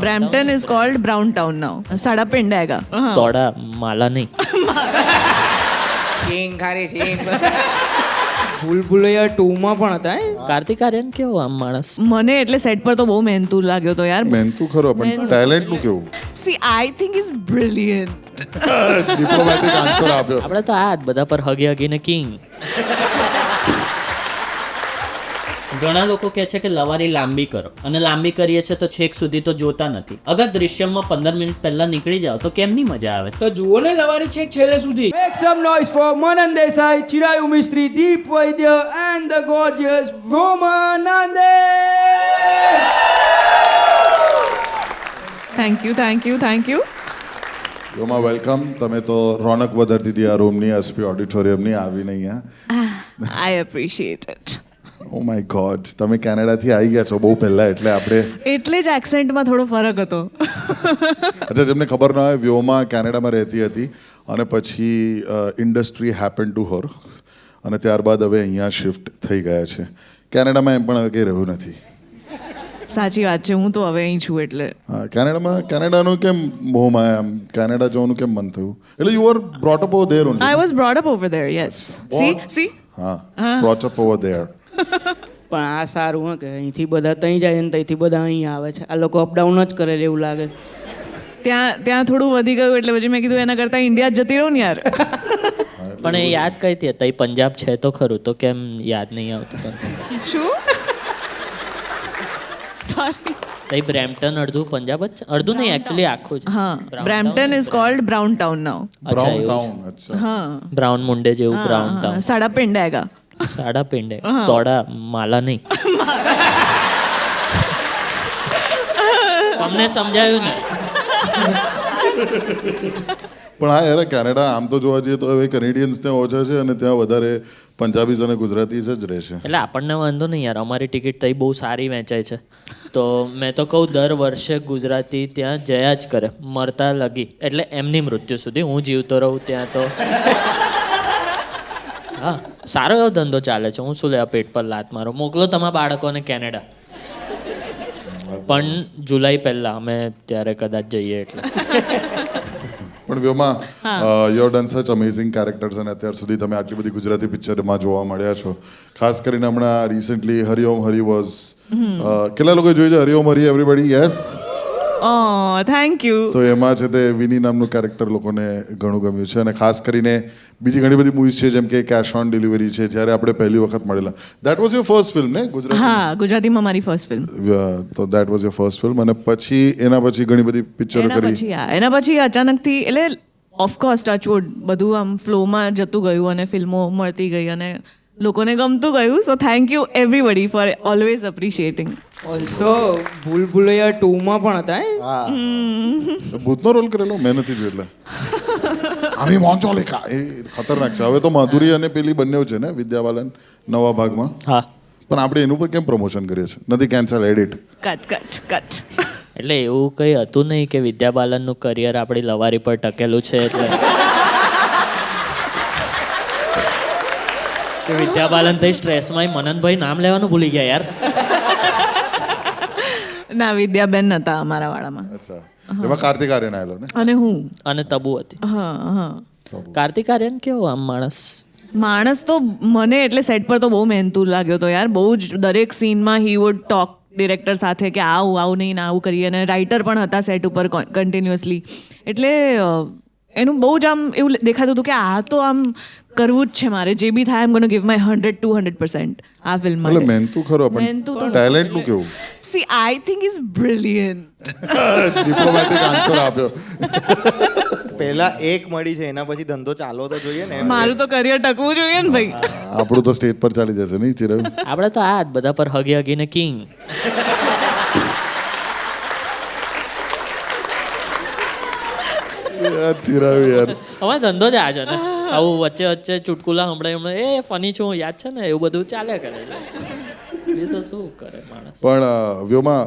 Brampton is called Brown Town now. साड़ा पिंड हैगा. तोड़ा माला नहीं. સિંગ ખારી સિંગ ભૂલભુલૈયા 2 માં પણ હતા કાર્તિક આર્યન કેવો આમ માણસ? મને એટલે સેટ પર તો બહુ મહેનતુ લાગ્યો તો યાર. મહેનતુ ખરો પણ ટેલેન્ટ નું કેવું? See, I think he's brilliant. Diplomatic answer આપ્યો. આપણે તો આ જ બધા પર હગી હગીને કિંગ. ઘણા લોકો કહે છે કે લવારી લાંબી કરો અને લાંબી કરીએ છે તો છેક સુધી તો જોતા નથી. અગર દૃશ્યમમાં 15 મિનિટ પહેલા નીકળી જાવ તો કેમની મજા આવે? તો જુઓ ને લવારી છેક છેલ્લે સુધી. Make some noise for Manan Desai, Chirayu Mistry, Deep Vaidya and the gorgeous વ્યોમાનંદે. Thank you, thank you, thank you. યોમાં વેલકમ. તમે તો રોનક વધારતી હતી આ રૂમની, એસપી ઓડિટોરિયમની, આવીને અહીંયા. I appreciate it. O my God, તમે કેનેડાથી આવી ગયા છો બહુ પહેલા, એટલે આપણે એટલે જ એક્સેન્ટમાં થોડો ફરક હતો. અચ્છા, જેમને ખબર ના હોય, વ્યોમા કેનેડામાં રહેતી હતી અને પછી ઇન્ડસ્ટ્રી હેપન ટુ હર અને ત્યારબાદ હવે અહીંયા શિફ્ટ થઈ ગયા છે. કેનેડામાં એમ પણ હવે કંઈ રહ્યું નથી. સાચી વાત છે, હું તો હવે અહીં છું એટલે. હા, કેનેડાનું કેમ મોહમાં આમ કેનેડા જવાનું કેમ મન થયું? એટલે you are brought up over there only. I was brought up over there, yes. See? હા, બ્રોટ અપ ઓવર ધેર. પણ આ સારું હા કે અહીંથી બધા ત્યાં જાય ને ત્યાંથી બધા અહીં આવે છે. આ લોકો અપડાઉન જ કરે એવું લાગે. ત્યાં થોડું વધી ગયું એટલે પછી મેં કીધું એના કરતાં ઇન્ડિયા જ જતી રહું ને યાર. પણ એ યાદ કઈ હતી? તઈ પંજાબ છે તો ખરું, તો કેમ યાદ નહીં આવતું તને? શું? સોરી. તઈ બ્રેમ્પટન અડધું પંજાબ જ છે? અડધું નહીં, એકચ્યુઅલી આખું જ. હા, Brampton is called Brown Town now. Brown town. અચ્છા, हाँ. બ્રાઉન મુંડે જેવું બ્રાઉન ટાઉન. साड़ा पिंड हैगा. સાડા પિંડે તોડા માલા નહીં. તમને સમજાયું ને? પણ હા યાર, કેનેડા આમ તો જોવા જઈએ તો હવે કેનેડિયન્સ ત્યાં ઓછા છે અને ત્યાં વધારે પંજાબીઝ અને ગુજરાતીઝ જ રહેશે. એટલે આપણને વાંધો નહીં યાર, અમારી ટિકિટ તઈ બહુ સારી વેચાય છે. તો મેં તો કહું દર વર્ષે ગુજરાતી ત્યાં જયા જ કરે, મરતા લગી, એટલે એમની મૃત્યુ સુધી. હું જીવતો રહું ત્યાં તો. હા, સારો એવો ધંધો ચાલે છે. હું શું લેવા પેટ પર લાત મારો? મોકલો તમારા બાળકોને કેનેડા. પણ જુલાઈ પહેલા અમે ત્યારે કદાચ જઈએ એટલે. પણ Vyoma, you done such amazing characters અને અત્યાર સુધી તમે આટલી બધી ગુજરાતી પિક્ચરમાં જોવા મળ્યા છો. ખાસ કરીને હમણાં રિસેન્ટલી હરિઓમ હરી વોઝ, કેટલા લોકોએ જોઈ છે Hariom Hari? Everybody? Yes. Oh, thank you. તો એમાં છે તે વિની નામનું કેરેક્ટર લોકોને ઘણું ગમ્યું છે અને ખાસ કરીને બીજી ઘણી બધી મૂવીઝ છે જેમ કે કેશ ઓન ડિલિવરી છે, જ્યારે આપણે પહેલી વખત મળેલા. That was your first film ને ગુજરાતી? હા, ગુજરાતીમાં મારી ફર્સ્ટ ફિલ્મ. તો that was your first film અને પછી એના પછી ઘણી બધી પિક્ચરો કરી. એના પછી અચાનકથી એટલે ઓફકોર્સ ટચવુડ બધું આમ ફ્લોમાં જતું ગયું અને ફિલ્મો મળતી ગઈ અને લોકોને ગમતું ગયું. So thank you everybody for always appreciating. Also Bhool Bhulaiyaa 2 માં પણ હતા હા, ભૂતનો રોલ કરેલો મેં નથી જોયું એટલે. આમી મોન્ચોલિકા એ ખતરનાક છે. હવે તો માધુરી અને પેલી બંને છે ને વિદ્યા બાલન નવા ભાગમાં. હા, પણ આપણે એનું પર કેમ પ્રમોશન કરીએ છીએ? નથી કેન્સલ, એડિટ. કટ. એટલે એવું કંઈ હતું નહીં કે વિદ્યા બાલનનું કરિયર આપણી લવારી પર ટકેલું છે એટલે કે વિદ્યા બાલન થઈ સ્ટ્રેસમાં મનનભાઈ નામ લેવાનું ભૂલી ગયા યાર. ના, વિદ્યાબેન નતા અમારા વાળામાં. અચ્છા, એમાં કાર્તિક આર્યન આવેલો ને? અને હું. અને તબુ હતી. હા. કાર્તિક આર્યન કેવો આમ માણસ તો મને એટલે સેટ પર તો બહુ મહેનતુ લાગ્યો તો યાર. બહુ જ દરેક સીનમાં હી વુડ ટોક ડિરેક્ટર સાથે કે આવું નહીં ને આવું કરીએ, અને રાઇટર પણ હતા સેટ ઉપર કન્ટિન્યુઅસલી. એટલે એનું બહુ જ આમ એવું દેખાતું હતું કે આ તો આમ કરવું જ છે મારે, જે બી થાય આમ ગોના ગિવ માય 100-200% આ ફિલ્મ માટે. એટલે મહેનતુ ખરો પણ ટેલેન્ટ નું કેવું? See, I think he's brilliant. Diplomatic answer આપ્યો. પહેલા એક મળી છે, એના પછી ધંધો ચાલવો તો જોઈએ ને. મારું તો કરિયર ટકવું જોઈએ ને ભાઈ. આપણું તો સ્ટેજ પર ચાલી જશે નહીં ચિરાગ? આપણે તો આ જ બધા પર હગી હગીને કિંગ. ચિરાગ યાર, હવે ધંધો જ આ છે ને. આવું વચ્ચે ચુટકુલા હમણાં એ ફની છું યાદ છે ને, એવું બધું ચાલે કરે. એ તો શું કરે માણસ. પણ Vyoma,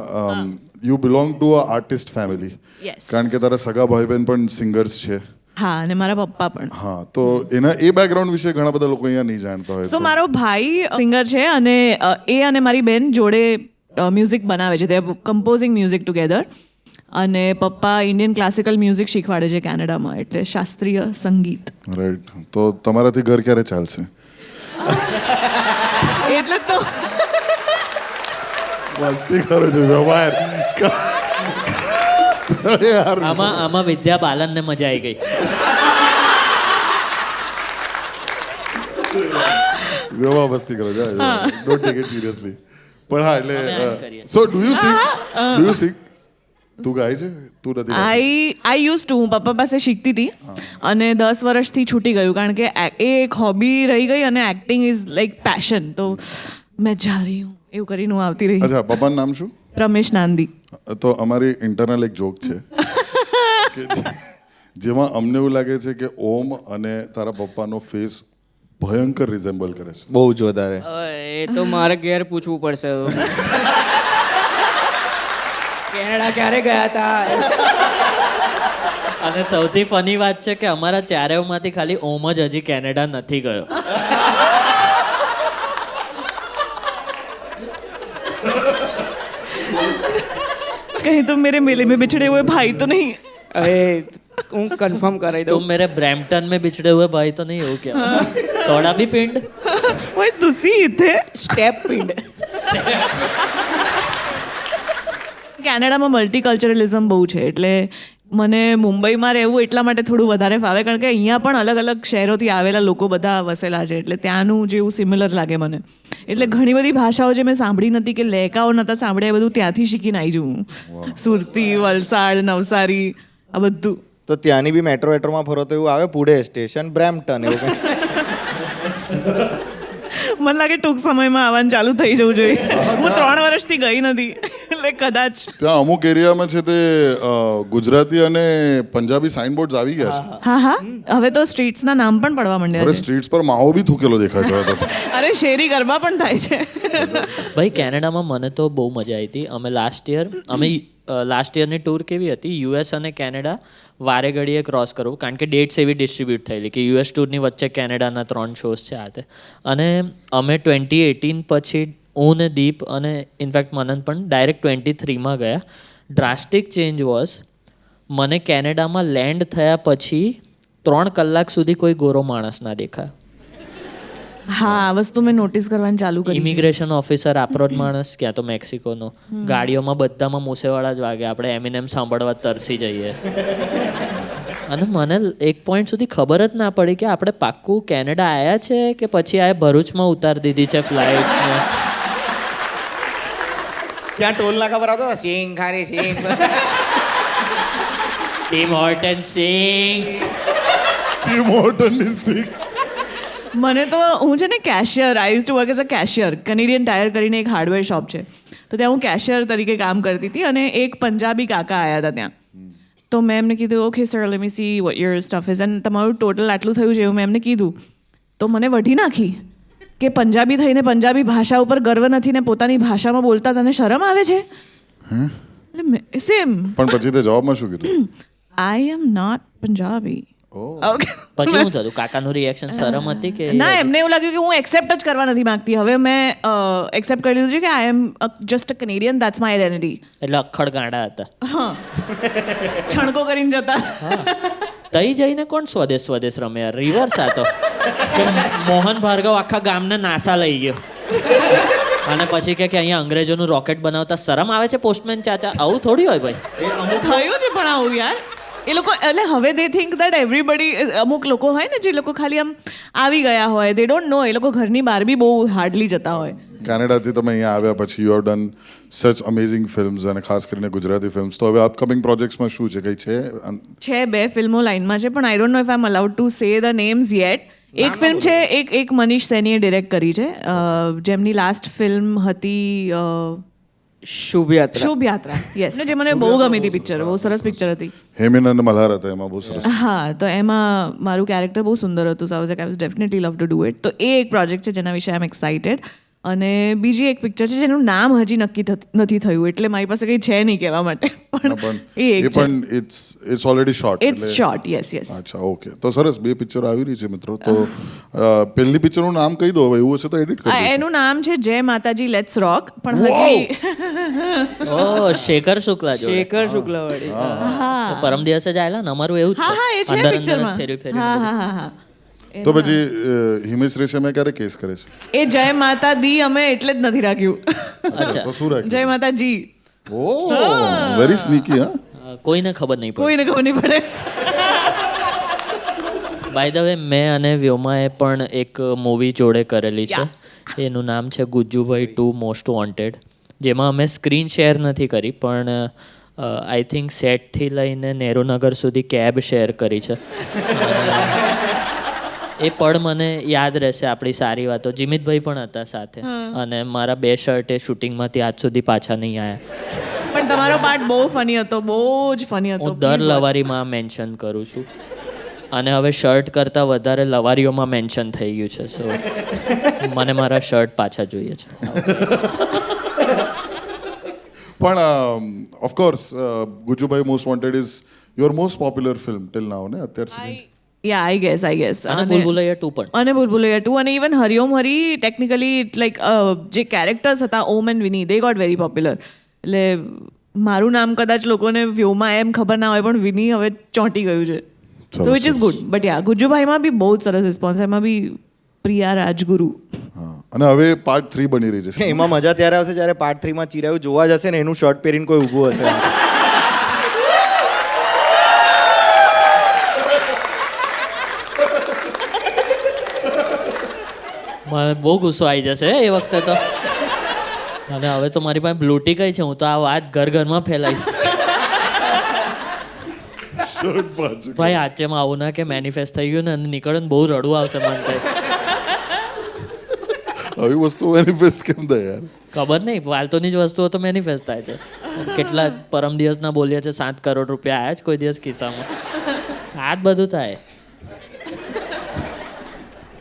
you belong to a artist family. Yes. કારણ કે તારા સગા ભાઈ બહેન પણ સિંગર્સ છે. હા, અને મારા પપ્પા પણ. હા, તો એના એ બેકગ્રાઉન્ડ વિશે ઘણા બધા લોકો અહીંયા નહીં જાણતા હોય. સો મારો ભાઈ સિંગર છે અને એ અને મારી બેન જોડે મ્યુઝિક બનાવે છે. They are composing music together. અને પપ્પા ઇન્ડિયન ક્લાસિકલ મ્યુઝિક શીખવાડે છે કેનેડામાં, એટલે શાસ્ત્રીય સંગીત. રાઈટ. તો તમારાથી ઘર ક્યારે ચાલશે? એટલે તો મસ્તી કરો છો વ્યવહાર. યાર આમાં વિદ્યા બાલનને મજા આવી ગઈ. વ્યવહાર મસ્તી કરો છો. Don't take it seriously. પણ હા અમે આ જ એટલે કરીએ. સો ડુ યુ સિંગ? તું ગાય છે? તું નથી ગાતી? આઈ યુઝ ટુ, હું પપ્પા પાસે શીખતી હતી અને 10 વર્ષથી છૂટી ગયું કારણ કે એ એક હોબી રહી ગઈ અને એક્ટિંગ ઇઝ લાઈક પેશન. તો મેં જા રહી હું એવું કરીને હું આવતી રહી. અચ્છા, પપ્પાનું નામ શું? રમેશ નાંદી. તો અમારી ઇન્ટરનલ એક જોક છે કે જેમાં અમને એવું લાગે છે કે ઓમ અને તારા પપ્પાનો ફેસ ભયંકર રિઝેમ્બલ કરે છે. બહુ જ વધારે. એ તો મારે ઘેર પૂછવું પડશે. કેનેડા ક્યારે ગયા હતા? અને સૌથી ફની વાત છે કે અમારા ચારેયમાંથી ખાલી ઓમ જ હજી કેનેડા નથી ગયો. कहीं तुम मेरे मेले में बिछड़े हुए भाई तो नहीं? અરે હું કન્ફર્મ કરાવી तुम દઉં. मेरे ब्रैम्पटन में बिछड़े हुए भाई तो नहीं हो क्या? थोड़ा भी पिंड. वही तुसी थे. સ્ટેપ પિંડ. કેનેડામાં મલ્ટીકલ્ચરલિઝમ બહુ છે, એટલે મને મુંબઈમાં રહેવું એટલા માટે થોડું વધારે ફાવે કારણ કે અહીંયા પણ અલગ અલગ શહેરોથી આવેલા લોકો બધા વસેલા છે, એટલે ત્યાંનું જેવું સિમિલર લાગે મને. એટલે ઘણી બધી ભાષાઓ જે મેં સાંભળી નથી કે લેકાઓ નહોતા સાંભળ્યા, એ બધું ત્યાંથી શીખીને આવી જઉં. સુરતી, વલસાડ, નવસારી આ બધું. તો ત્યાંની બી મેટ્રોમાં ફરો તો એવું આવે પુણે સ્ટેશન બ્રેમ્પટન એવું કંઈ. મને લાગે ટૂંક સમયમાં આવવાનું ચાલુ થઈ જવું જોઈએ. હું 3 વર્ષથી ગઈ નથી એટલે કદાચ. ત્યાં અમુક એરિયામાં છે તે ગુજરાતી અને પંજાબી સાઇનબોર્ડ્સ આવી ગયા છે. હા હા, હવે તો સ્ટ્રીટ્સના નામ પણ પડવા માંડ્યા અરે છે. સ્ટ્રીટ્સ પર માવો બી થૂકેલો દેખાય છે હવે તો. અરે શેરી ગરબા પણ થાય છે. ભાઈ કેનેડામાં મને તો બહુ મજા આવી હતી. અમે લાસ્ટ યરની ટૂર કેવી હતી, યુએસ અને કેનેડા વારે ઘડીએ ક્રોસ કરવું કારણ કે ડેટ્સ એવી ડિસ્ટ્રીબ્યુટ થયેલી કે યુએસ ટૂરની વચ્ચે કેનેડાના 3 શોઝ છે આ તે. અને અમે 2018 પછી હું ને દીપ અને ઇનફેક્ટ મનન પણ ડાયરેક્ટ 23માં ગયા. ડ્રાસ્ટિક ચેન્જ વોઝ, મને કેનેડામાં લેન્ડ થયા પછી 3 કલાક સુધી કોઈ ગોરો માણસ ના દેખાય. હા, આ વસ્તુ મેં નોટિસ કરવાનું ચાલુ કરી છે. ઇમિગ્રેશન ઓફિસર આપણો જ માણસ, ક્યાં તો મેક્સિકોનો. ગાડીઓમાં બધામાં મૂસેવાળા જ વાગે, આપણે એમિનેમ સાંભળવા તરસી જઈએ. અને મને એક પોઈન્ટ સુધી ખબર જ ના પડી કે આપણે પાક્કું કેનેડા આવ્યા છે કે પછી આ ભરૂચમાં ઉતારી દીધી છે ફ્લાઇટ. ત્યાં ટોલ નાકા પર આવતા હતા સિંગ ખારી સિંગ. ટીમ હોર્ટન સિંગ. ટીમ હોર્ટનની સિંગ. મને તો હું છે ને cashier, I used to work as a cashier. Canadian Tire કરીને એક હાર્ડવેર શોપ છે, તો ત્યાં હું કેશિયર તરીકે કામ કરતી હતી અને એક પંજાબી કાકા આવ્યા હતા ત્યાં. તો મેં એમને કીધું okay sir let me see what your stuff is and તમારું ટોટલ આટલું થયું છે એવું મેં એમને કીધું. તો મને વઢી નાખી કે પંજાબી થઈને પંજાબી ભાષા ઉપર ગર્વ નથી ને પોતાની ભાષામાં બોલતા તને શરમ આવે છે? એટલે સેમ. પણ પછી તે જવાબમાં શું કીધું? આઈ એમ નોટ પંજાબી. ઓકે. પછી શું થયું? કાકાનું રિએક્શન શરમ હતી કે ના, એમને એવું લાગ્યું કે હું એક્સેપ્ટ જ કરવા નથી માંગતી. હવે મેં એક્સેપ્ટ કરી લીધું છે કે I am just a Canadian, that's my identity. એટલે અખડ ગાંડા હતા. હા, છણકો કરીને જતા. તઈ જઈને કોણ સ્વદેશ રમે યાર? રિવર્સ આ તો કે મોહન ભાર્ગવ આખા ગામને નાસા લઈ ગયો અને પછી કે અહીંયા અંગ્રેજોનું રોકેટ બનાવતા શરમ આવે છે પોસ્ટમેન ચાચા? આવું થોડી હોય ભાઈ. થયું છે પણ આવું યાર. એ લોકો એટલે હવે દે થિંક દેટ એવરીબડી, અમુક લોકો હોય ને જે લોકો ખાલી આમ આવી ગયા હોય, દે ડોન્ટ નો, એ લોકો ઘરની બહાર બી બહુ હાર્ડલી જતા હોય. કેનેડાથી તમે અહીંયા આવ્યા પછી you have done such amazing films અને ખાસ કરીને ગુજરાતી ફિલ્મ્સ. તો હવે અપકમિંગ પ્રોજેક્ટ્સમાં શું છે? કંઈ છે? 2 ફિલ્મો લાઇનમાં છે પણ I don't know if I am allowed to say the names yet. એક ફિલ્મ છે, એક મનીષ સૈનીએ ડિરેક્ટ કરી છે, જેમની લાસ્ટ ફિલ્મ હતી શુભ યાત્રા. શુભ યાત્રા. યસ, જે મને બહુ ગમી હતી પિક્ચર, બહુ સરસ પિક્ચર હતી. હેમિન અને મલ્હાર હતા એમાં, બહુ સરસ. હા, તો એમાં મારું કેરેક્ટર બહુ સુંદર હતું. So I was definitely love to do it. તો એ એક પ્રોજેક્ટ છે જેના વિશે આઈ એમ એક્સાઇટેડ. અને બીજી એક પિક્ચર છે જેનું નામ હજી નક્કી નથી થયું, એટલે મારી પાસે કંઈ છે નહીં કહેવા માટે, પણ એ એક છે. પણ it's already short. It's short, yes yes. અચ્છા, ઓકે. તો સરસ, 2 પિક્ચર આવી રહી છે મિત્રો. તો પહેલી પિક્ચરનું નામ કહી દો, હવે એવું હશે તો એડિટ કરી દઈશું. એનું નામ છે જય માતાજી લેટ્સ રોક, પણ હજી ઓ શેખર શુક્લા જોડે. શેખર શુક્લાવાળી. તો પરમ દિવસે જ આયેલા ને, અમારું એવું જ હા એ છે અંદર અંદર પિક્ચરમાં. ફેરવી ફેરવી હા હા હા હા. તો પછી હિમેશ રેશમિયા ક્યારે કેસ કરે છે? એ જય માતા દી અમે એટલે જ નથી રાખ્યું. અચ્છા. તો શું રાખ્યું? જય માતાજી. ઓ વેરી સ્નીકી. હા, કોઈને ખબર નહીં પડે. કોઈને ખબર નહીં પડે. બાય ધ વે મેં અને વ્યોમાએ પણ એક મૂવી જોડે કરેલી છે. એનું નામ છે ગુજ્જુભાઈ 2 મોસ્ટ વોન્ટેડ, જેમાં અમે સ્ક્રીન શેર નથી કરી, પણ આઈ થિંક સેટથી લઈને નેહરુનગર સુધી કેબ શેર કરી છે. એ પળ મને યાદ રહેશે, આપણી સારી વાતો. જીમિતભાઈ પણ હતા સાથે, અને મારા 2 શર્ટ એ શૂટિંગમાંથી આજ સુધી પાછા નહીં આવ્યા. પણ તમારો પાર્ટ બહુ ફની હતો, બહુ જ ફની હતો. હું દર લવારીમાં મેન્શન કરું છું, અને હવે શર્ટ કરતાં વધારે લવારીઓમાં મેન્શન થઈ ગયું છે. સો મને મારા શર્ટ પાછા જોઈએ છે. પણ of course Gujjubhai most wanted is your most popular film till now ને અત્યાર સુધી. Yeah I guess. અને ભૂલભુલૈયા 2 પણ. અને ભૂલભુલૈયા 2 અને even Hariom Hari technically like જે કેરેક્ટર્સ હતા Om and Vini, they got very popular. એટલે મારું નામ કદાચ લોકોને વ્યોમાં એમ ખબર ના હોય, પણ વિની હવે ચોંટી ગયું છે. સો વિચ ઇઝ ગુડ. બટ યા ગુજ્જુભાઈમાં બી બહુ જ સરસ રિસ્પોન્સ, એમાં બી પ્રિયા રાજગુરુ. હા, અને હવે પાર્ટ 3 બની રહી છે. એમાં મજા ત્યારે આવશે જ્યારે પાર્ટ 3 માં ચિરાયુ જોવા જશે ને એનું શર્ટ પહેરીને કોઈ ઊભું હશે. મને બહુ ગુસ્સો આવી જશે એ વખતે તો. અને હવે તો મારી પાસે બ્લૂ ટિક છે, હું તો આ વાત ઘર ઘરમાં ફેલાઈશ. શર્ટ પાછું. ભાઈ આચેમાં આવું ના કે મેનિફેસ્ટ થઈ ગયું ને અને નીકળે ને બહુ રડવું આવશે મન થાય. આવી વસ્તુ મેનિફેસ્ટ કેમ થાય યાર? ખબર નહીં, ફાલતુની જ વસ્તુઓ તો મેનિફેસ્ટ થાય છે. કેટલા પરમ દિવસના બોલ્યા છે 7 કરોડ રૂપિયા આયા જ કોઈ દિવસ ખિસ્સામાં. આ જ બધું થાય.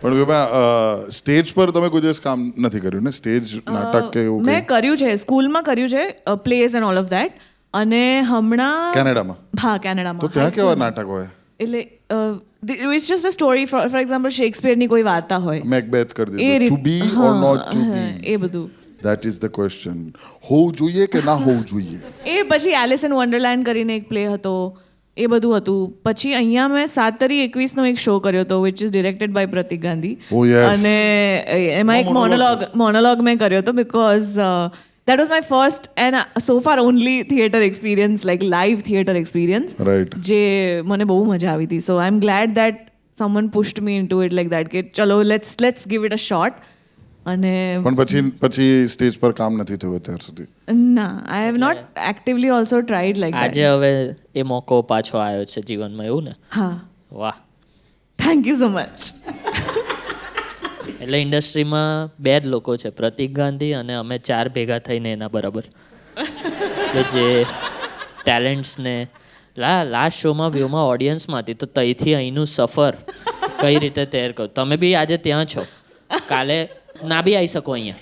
પણ સ્ટેજ પર તમે કોઈ દિવસ કામ નથી કર્યું ને? સ્ટેજ નાટક કે એવું મેં કર્યું છે, સ્કૂલમાં કર્યું છે, plays and all of that. અને હમણાં કેનેડામાં? હા કેનેડામાં. તો ત્યાં કેવા નાટક હોય? એટલે it's just a story. For example શેક્સપિયરની કોઈ વાર્તા હોય, મેકબેથ કરી એ દીધું, to be or not to be, એ બધું. That is the question. હોવું જોઈએ કે ના હોવું જોઈએ? એ પછી એલિસ ઇન વન્ડરલેન્ડ કરીને એક પ્લે હતો, એ બધું હતું. પછી અહીંયા મેં 7/21 નો એક શો કર્યો હતો, which is directed by Pratik Gandhi. Oh, yes. અને એમાં એક મોનોલોગ મેં કર્યો હતો, because that was my first and so far only theatre experience, like live theatre experience. Right. જે મને બહુ મજા આવી હતી. So I'm glad that someone pushed me into it like that, કે ચલો let's give it a shot. અને પણ પછી સ્ટેજ પર કામ નથી થયું અત્યાર સુધી? ના, I have not actively also tried like that. આજે હવે એ મોકો પાછો આવ્યો છે જીવનમાં, એવું ને? હા. વાહ. Thank you so much. એટલે ઇન્ડસ્ટ્રીમાં 2 જ લોકો છે, પ્રતિક ગાંધી અને અમે 4 ભેગા થઈને એના બરાબર, કે જે ટેલેન્ટ્સને લાસ્ટ શોમાં વ્યુમાં ઓડિયન્સમાં હતી, તો ત્યાંથી અહીંનું સફર કઈ રીતે તૈયાર કરો. તમે બી આજે ત્યાં છો, કાલે ના બી આવી શકો અહીંયા.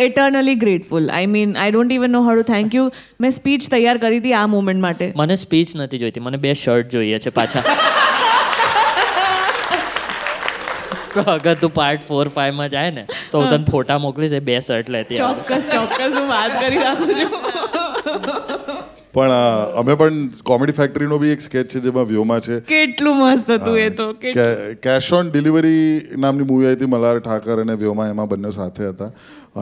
Eternally grateful. I mean, I don't even know how to thank you. મેં સ્પીચ તૈયાર કરી હતી આ મોમેન્ટ માટે. મને સ્પીચ નથી જોઈતી, મને 2 શર્ટ જોઈએ છે પાછા. તો અગર તું પાર્ટ 4-5 માં જાય ને તો હું તને ફોટા મોકલીશ, એ 2 શર્ટ લેતી આવ. ચોક્કસ હું વાત કરી રાખું છું. પણ અમે પણ કોમેડી ફેક્ટરીનો બી એક સ્કેચ છે જેમાં વ્યોમા છે. કેટલું મસ્ત હતું એ તો. કેશ ઓન ડિલિવરી નામની મૂવી આવી હતી, મલ્હાર ઠાકર અને વ્યોમા એમાં બંને સાથે હતા,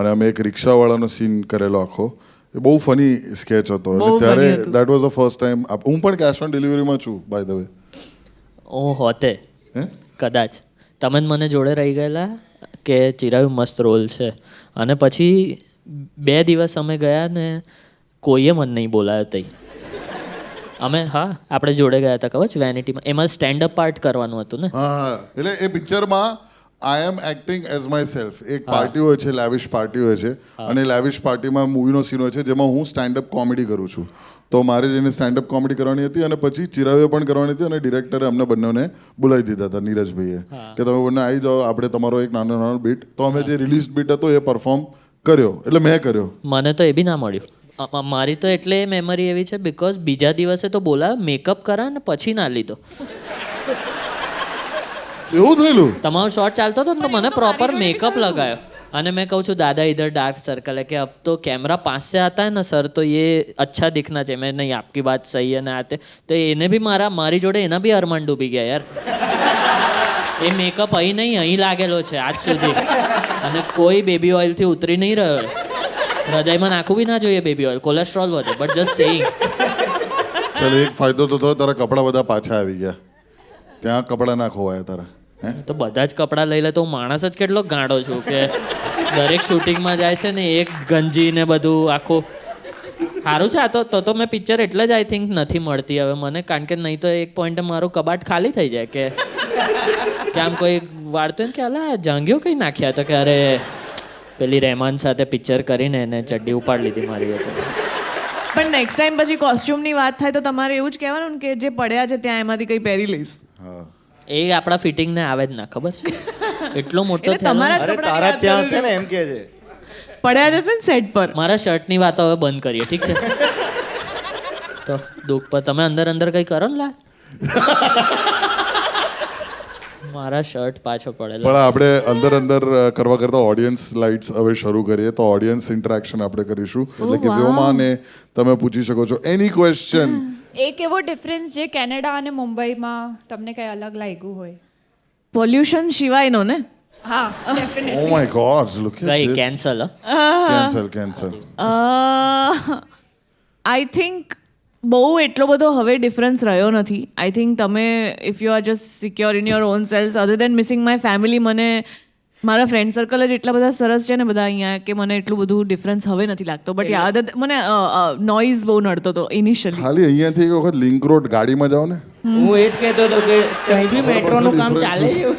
અને અમે એક રિક્ષાવાળાનો સીન કરેલો આખો. એ બહુ ફની સ્કેચ હતો. ત્યારે that was the first time. હું પણ કેશ ઓન ડિલિવરીમાં છું બાય ધ વે. હું હોતે કદાચ તમે જ મને જોડે રહી ગયેલા કે ચિરાયું મસ્ત રોલ છે, અને પછી 2 દિવસ અમે ગયા ને કોઈએ મને નહીં બોલાયો તઈ. અમે આપણે જોડે ગયા હતા, ખબર છે, વેનિટીમાં. એમાં સ્ટેન્ડ અપ પાર્ટ કરવાનું હતું ને. હા, એટલે એ પિક્ચરમાં આઈ એમ એક્ટિંગ એઝ માય સેલ્ફ. એક પાર્ટી હોય છે, લેવિશ પાર્ટી હોય છે, અને લેવિશ પાર્ટીમાં મૂવીનો સીન હોય છે જેમાં હું સ્ટેન્ડઅપ કોમેડી કરું છું. તો મારે જઈને સ્ટેન્ડઅપ કોમેડી કરવાની હતી અને પછી ચિરાવે પણ કરવાની હતી, અને ડિરેક્ટરે અમને બંનેને બોલાવી દીધા હતા, નીરજભાઈએ, કે તમે બંને આવી જાઓ, આપણે તમારો એક નાનો નાનો બીટ. તો અમે જે રિલીઝ બીટ હતો એ પરફોર્મ કર્યો, એટલે મેં કર્યો. મને તો એ બી ના મળ્યું. મારી તો એટલે મેમરી એવી છે બિકોઝ બીજા દિવસે તો બોલાવ્યો, મેકઅપ કરા ને પછી ના લીધો. એવું થયેલું? તમારો શોટ ચાલતો હતો ને તો મને પ્રોપર મેકઅપ લગાવ્યો અને मैं कहूँ છું दादा इधर डार्क सर्कल है कि अब तो कैमरा 5 से आता है ना सर तो ये अच्छा दिखना चाहिए. मैं नहीं आपकी बात सही है ना आते तो એને બી મારી જોડે એના બી અરમાન ડૂબી ગયા યાર. એ મેકઅપ અહીં નહીં અહીં લાગેલો છે આજ સુધી અને કોઈ બેબી ઓઇલથી ઉતરી નહીં રહ્યો. હૃદયમાં નાખવું બી ના જોઈએ બેબી ઓઇલ, કોલેસ્ટ્રોલ વધે. But just saying. ચાલ, એક ફાયદો તો થયો, તારા કપડાં બધા પાછા આવી ગયા. ત્યાં કપડાં ના ખોવાયા તારા. તો બધા જ કપડાં લઈ લે તો હું માણસ જ કેટલો ગાંડો છું કે દરેક શૂટિંગમાં જાય છે ને એક ગંજી ને બધું આખું. સારું છે આ તો મેં પિક્ચર એટલે જ આઈ થિંક નથી મળતી હવે મને, કારણ કે નહીં તો એક પોઈન્ટે મારું કબાટ ખાલી થઈ જાય કે આમ કોઈ વાળતું ને કે અલા જાંગ્યો કઈ નાખ્યા તો કે અરે પેલી રહેમાન સાથે પિક્ચર કરીને એને ચડ્ડી ઉપાડી લીધી મારી હતી. પણ નેક્સ્ટ ટાઈમ પછી કોસ્ટ્યુમની વાત થાય તો તમારે એવું જ કહેવાનું ને કે જે પડ્યા છે ત્યાં એમાંથી કંઈ પહેરી લઈશ. એ આપણા ફિટિંગને આવે જ ના, ખબર છે? એટલો મોટો એટલે તમારા જ અરે કપડાની તારા વાત ત્યાં કરું છે છું. ને એમ કે છે. પડ્યા જશે ને સેટ પર. મારા શર્ટની વાત હવે બંધ કરીએ, ઠીક છે? તો દુઃખ પર તમે અંદર અંદર કંઈ કરો ને લા. મારા શર્ટ પાછો પડેલો. પણ આપણે અંદર અંદર કરવા કરતા ઓડિયન્સ લાઇટ્સ હવે શરૂ કરીએ, તો ઓડિયન્સ ઇન્ટરેક્શન આપણે કરીશું. એટલે કે વ્યોમાને તમે પૂછી શકો છો એની ક્વેશ્ચન. એક એવો ડિફરન્સ જે કેનેડા અને મુંબઈમાં તમને કંઈ અલગ લાગ્યું હોય? પોલ્યુશન સિવાયનો ને. હા definitely. Oh my god, look at કઈ this. Cancel cancel. I think બહુ એટલો બધો હવે ડિફરન્સ રહ્યો નથી. આઈ થિંક તમે if you are just secure in your own selves other than missing my family, મને મારા ફ્રેન્ડ સર્કલ જ એટલા બધા સરસ છે ને બધા અહીંયા કે મને એટલું બધું ડિફરન્સ હવે નથી લાગતો. બટ યાદ મને નોઇઝ બહુ નડતો હતો ઇનિશિયલી. ખાલી અહીંયાથી એક વખત લિંક રોડ ગાડીમાં જાઓ ને. હું એ જ કહેતો હતો કે કંઈ બી મેટ્રોનું કામ ચાલે છે.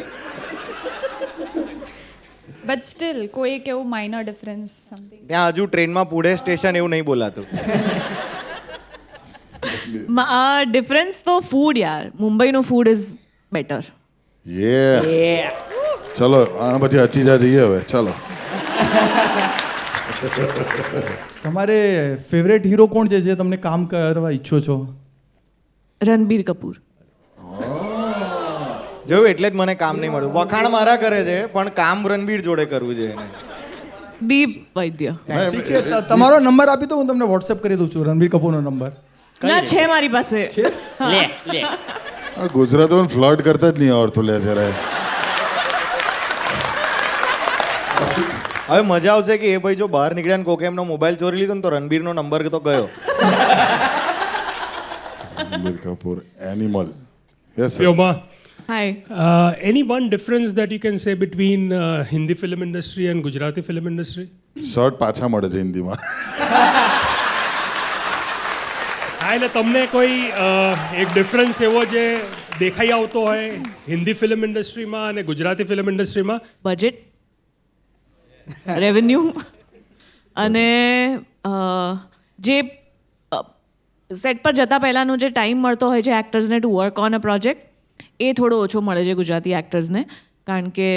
બટ સ્ટીલ કોઈ એક એવું માઇનર ડિફરન્સ સમથિંગ? ત્યાં હજુ ટ્રેનમાં પુણે સ્ટેશન એવું નહીં બોલાતું. ડિફરન્સ તો ફૂડ યાર, મુંબઈનું ફૂડ ઇઝ બેટર. યે, ચલો આના પછી અચીજા જઈએ હવે. ચલો, તમારે ફેવરેટ હીરો કોણ છે જે તમને કામ કરવા ઈચ્છો છો? રણબીર કપૂર. જોયું એટલે જ મને કામ નહીં મળ્યું. વખાણ મારા કરે છે પણ કામ રણબીર જોડે કરવું છે એને. દીપ વૈદ્ય. ઠીક છે, તમારો નંબર આપી દો, હું તમને વોટ્સએપ કરી દઉં છું રણબીર કપૂરનો નંબર. ના છે મારી પાસે. લે લે. આ ગુજરાતીમાં ફ્લર્ટ કરતા જ નહીં આવડતું લે જરા. હવે મજા આવશે કે એ ભાઈ જો બહાર નીકળ્યા ને કોકે એમનો મોબાઈલ ચોરી લીધો ને તો રણબીરનો નંબર તો ગયો. Ranbir Kapoor animal. Yes Vyoma, hi. any one difference that you can say between Hindi film industry and Gujarati film industry? Shirt પાછા મળે છે હિન્દીમાં. હા એટલે તમને કોઈ એક ડિફરન્સ એવો જે દેખાઈ આવતો હોય હિન્દી ફિલ્મ ઇન્ડસ્ટ્રીમાં અને ગુજરાતી ફિલ્મ ઇન્ડસ્ટ્રીમાં? બજેટ, રેવન્યુ અને જે સેટ પર જતા પહેલાંનો જે ટાઈમ મળતો હોય છે એક્ટર્સને to work on a project, એ થોડો ઓછો મળે છે ગુજરાતી એક્ટર્સને, કારણ કે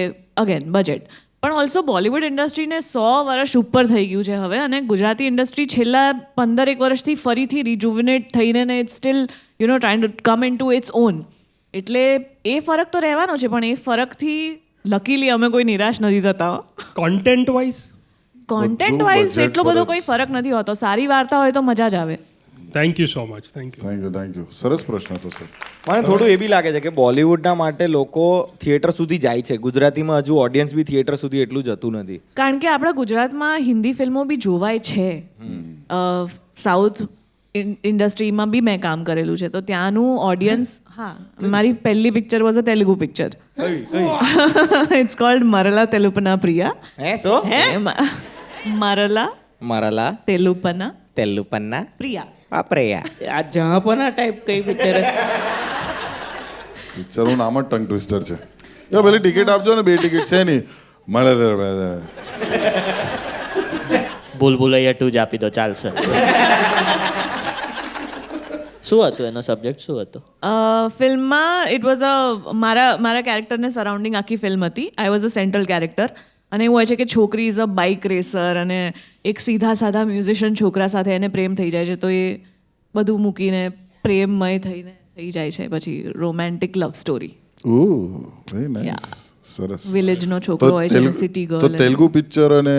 અગેન બજેટ. પણ ઓલ્સો બોલિવૂડ ઇન્ડસ્ટ્રીને 100 વર્ષ ઉપર થઈ ગયું છે હવે, અને ગુજરાતી ઇન્ડસ્ટ્રી છેલ્લા 15 વર્ષથી ફરીથી રિજુવિનેટ થઈને ને it's still trying to come into its own. એટલે એ ફરક તો રહેવાનો છે, પણ એ ફરકથી લકીલી અમે કોઈ નિરાશ નથી થતા. Content wise? કોન્ટેન્ટ વાઇઝ એટલો બધો કોઈ ફરક નથી હોતો. સારી વાર્તા હોય તો મજા જ આવે. Thank you so much. Thank you. Thank you. સરસ પ્રશ્ન હતો સર. મને થોડું એ બી લાગે છે કે બોલિવૂડના માટે લોકો થિયેટર સુધી જાય છે, ગુજરાતીમાં હજુ ઓડિયન્સ બી થિયેટર સુધી એટલું જતું નથી. કારણ કે આપણા ગુજરાતમાં હિન્દી ફિલ્મો બી જોવાય છે. સાઉથ ઇન્ડસ્ટ્રીમાં બી મેં કામ કરેલું છે, તો ત્યાંનું ઓડિયન્સ, હા, મારી પહેલી picture was a Telugu picture. It's called Marala Telupana Priya. Hey so મરલા મારાલા તેલુપના તેલુપન્ના Priya. વાપરેયા. આ જહાપના ટાઈપ કઈ પિક્ચર? પિક્ચરનું નામ જ ટંગ ટ્વિસ્ટર છે. પેલી ટિકિટ આપજો ને 2 ટિકિટ છે નહીં મળે ભૂલભુલૈયા 2 જ આપી દો ચાલશે. શું હતું એનો સબ્જેક્ટ શું હતો? ફિલ્મમાં ઇટ વોઝ મારા કેરેક્ટરને સરાઉન્ડિંગ આખી ફિલ્મ હતી. I was a central character. અને એવું હોય છે કે છોકરી ઇઝ અ બાઇક રેસર અને એક સીધા સાધા મ્યુઝિશિયન છોકરા સાથે એને પ્રેમ થઈ જાય છે, તો એ બધું મૂકીને પ્રેમમય થઈને થઈ જાય છે પછી romantic love story. Very nice. Yeah. સરસ. વિલેજનો છોકરો હોય છે, સિટી તો ગર્લ. તેલુગુ પિક્ચર અને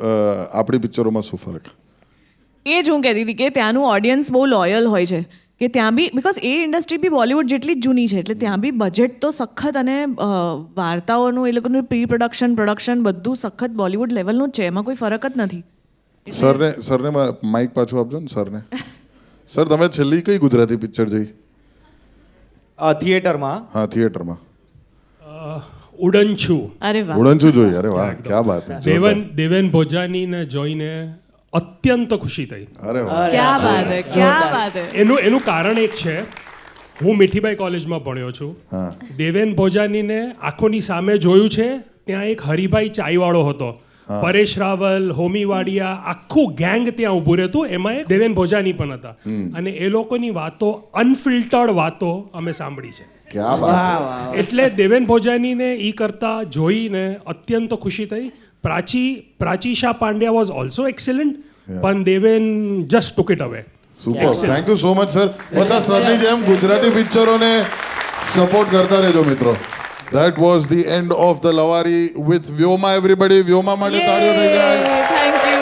આપણી પિક્ચરોમાં શું ફરક? એ જ હું કહેતી હતી કે ત્યાંનું ઓડિયન્સ બહુ લોયલ હોય છે, કે ત્યાં બી બિકોઝ એ ઇન્ડસ્ટ્રી બી બોલિવૂડ જેટલી જ જૂની છે, એટલે ત્યાં બી બજેટ તો સખત અને વાર્તાઓનું એ લોકોનું પ્રી પ્રોડક્શન બધું સખત બોલિવૂડ લેવલનું જ છે, એમાં કોઈ ફરક જ નથી. સરને માઇક પાછું આપજો ને સરને. સર તમે છેલ્લી કઈ ગુજરાતી પિક્ચર જોઈ? થિયેટરમાં હા થિયેટરમાં ઉડન છું. અરે વાહ. ઉડનચું જોઈ? અરે વાહ ક્યા બાત હે. દેવેન ભોજાનીને જોઈને અત્યંત ખુશી થઈ. અરે વાહ ક્યા બાત હે, ક્યા બાત હે. એનું કારણ એક છે, હું મીઠીબાઈ કોલેજમાં ભણ્યો છું. દેવેન ભોજાનીને આંખોની સામે જોયું છે. ત્યાં એક હરિભાઈ ચાયવાળો હતો, પરેશ રાવલ, હોમી વાડિયા, આખું ગેંગ ત્યાં ઊભું રહેતું. એમાં એક દેવેન ભોજાની પણ હતા. અને એ લોકોની વાતો અનફિલ્ટર્ડ વાતો અમે સાંભળી છે. ક્યા બાત. એટલે દેવેન ભોજાનીને ઈ કરતા જોઈને અત્યંત ખુશી થઈ. Prachisha Pandya was also excellent, પણ Deven just took it away. Super. Thank you so much sir. બસ આ સરની જેમ ગુજરાતી પિક્ચરોને સપોર્ટ કરતા રહેજો મિત્રો. That was the end of the Lavari with Vyoma everybody. Vyoma માટે તાળીઓ થઈ જાય. Thank you.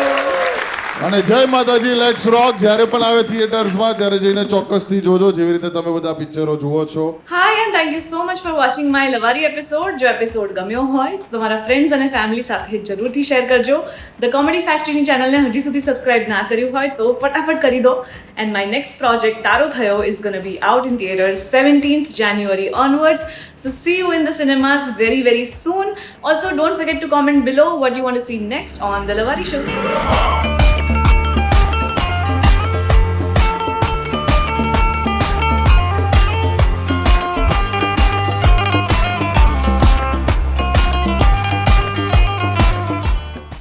અને જય માતાજી. લેટ્સ રોક. જ્યારે પણ આવે થિયેટર્સમાં ત્યારે જઈને ચોક્કસથી જોજો, જેવી રીતે તમે બધા પિક્ચરો જુઓ છો. Hi and thank you so much for watching my Lavari episode. જો એપિસોડ ગમ્યો હોય તો તમારા ફ્રેન્ડ્સ અને ફેમિલી સાથે જરૂરથી શેર કરજો. ધ કોમેડી ફેક્ટરીની ચેનલને હજી સુધી સબસ્ક્રાઇબ ના કર્યું હોય તો ફટાફટ કરી દો. એન્ડ માય નેક્સ્ટ પ્રોજેક્ટ તારો થયો is gonna be out in theatres 17th January onwards. So see you in the cinemas very very soon. Also don't forget to comment below what you want to see next on The Lavari Show.